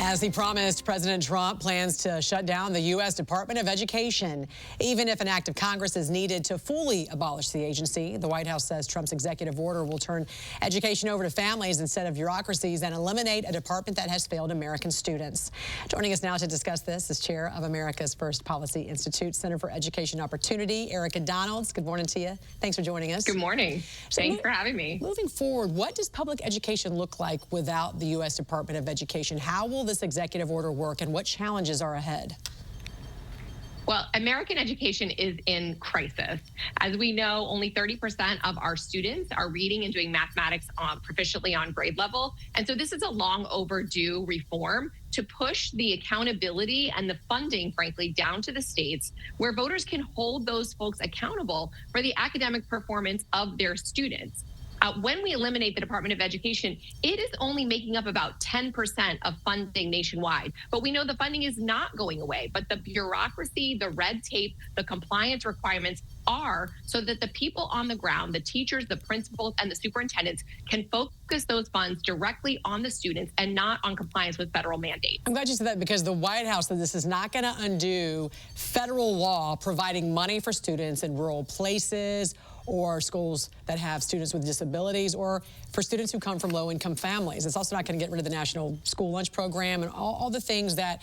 As he promised, President Trump plans to shut down the U.S. Department of Education. Even if an act of Congress is needed to fully abolish the agency, the White House says Trump's executive order will turn education over to families instead of bureaucracies and eliminate a department that has failed American students. Joining us now to discuss this is Chair of America's First Policy Institute Center for Education Opportunity, Erica Donalds. Good morning to you. Thanks for joining us. Good morning. Thanks for having me. Moving forward, what does public education look like without the U.S. Department of Education? How will this executive order work, and what challenges are ahead? Well, American education is in crisis. As we know, only 30% of our students are reading and doing mathematics proficiently on grade level. And so this is a long overdue reform to push the accountability and the funding, frankly, down to the states, where voters can hold those folks accountable for the academic performance of their students. When we eliminate the Department of Education, it is only making up about 10% of funding nationwide. But we know the funding is not going away. But the bureaucracy, the red tape, the compliance requirements are so that the people on the ground, the teachers, the principals, and the superintendents can focus those funds directly on the students and not on compliance with federal mandates. I'm glad you said that, because the White House said this is not going to undo federal law providing money for students in rural places or schools that have students with disabilities, or for students who come from low-income families. It's also not going to get rid of the National School Lunch Program and all the things that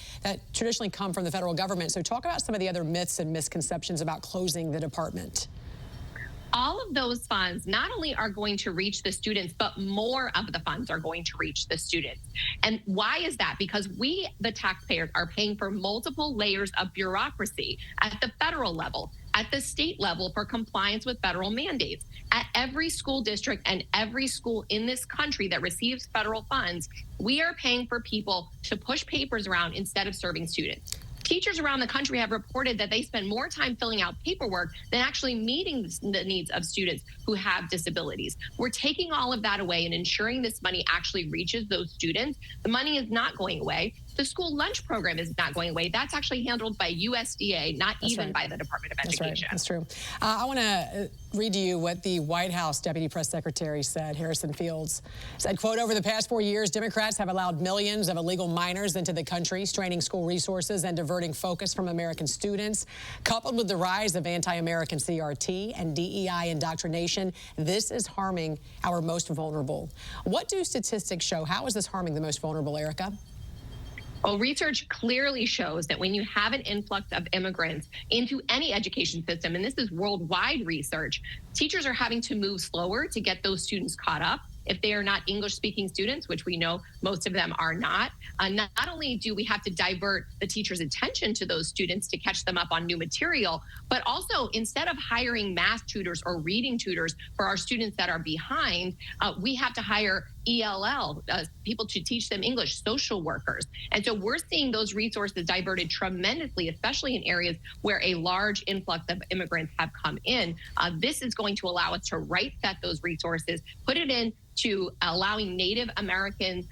traditionally come from the federal government. So talk about some of the other myths and misconceptions about closing the department. All of those funds not only are going to reach the students, but more of the funds are going to reach the students. And why is that? Because we, the taxpayers, are paying for multiple layers of bureaucracy at the federal level, at the state level for compliance with federal mandates. At every school district and every school in this country that receives federal funds, we are paying for people to push papers around instead of serving students. Teachers around the country have reported that they spend more time filling out paperwork than actually meeting the needs of students who have disabilities. We're taking all of that away and ensuring this money actually reaches those students. The money is not going away. The school lunch program is not going away. That's actually handled by USDA, not even by the Department of Education. That's true. I want to read to you what the White House Deputy Press Secretary said. Harrison Fields said, quote, "Over the past 4 years, Democrats have allowed millions of illegal minors into the country, straining school resources and diverting focus from American students. Coupled with the rise of anti-American CRT and DEI indoctrination, this is harming our most vulnerable." What do statistics show? How is this harming the most vulnerable, Erica? Well, research clearly shows that when you have an influx of immigrants into any education system, and this is worldwide research, teachers are having to move slower to get those students caught up. If they are not English-speaking students, which we know most of them are not only do we have to divert the teacher's attention to those students to catch them up on new material, but also instead of hiring math tutors or reading tutors for our students that are behind, we have to hire ELL, people to teach them English, social workers. And so we're seeing those resources diverted tremendously, especially in areas where a large influx of immigrants have come in. This is going to allow us to right set those resources, put it in to allowing Native American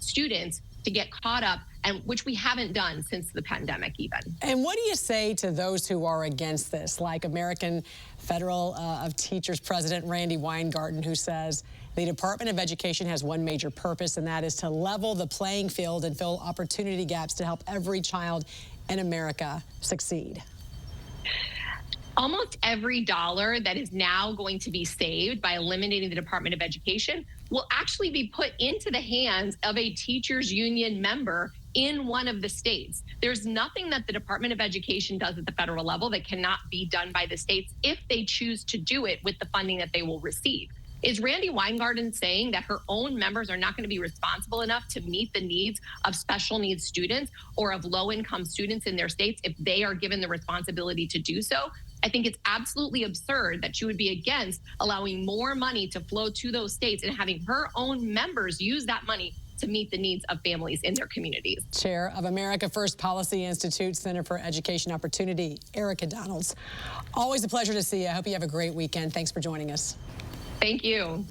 students to get caught up, and which we haven't done since the pandemic even. And what do you say to those who are against this, like American Federal of Teachers President Randy Weingarten, who says the Department of Education has one major purpose, and that is to level the playing field and fill opportunity gaps to help every child in America succeed? Almost every dollar that is now going to be saved by eliminating the Department of Education will actually be put into the hands of a teachers union member in one of the states. There's nothing that the Department of Education does at the federal level that cannot be done by the states if they choose to do it with the funding that they will receive. Is Randy Weingarten saying that her own members are not going to be responsible enough to meet the needs of special needs students or of low-income students in their states if they are given the responsibility to do so? I think it's absolutely absurd that she would be against allowing more money to flow to those states and having her own members use that money to meet the needs of families in their communities. Chair of America First Policy Institute Center for Education Opportunity, Erica Donalds. Always a pleasure to see you. I hope you have a great weekend. Thanks for joining us. Thank you.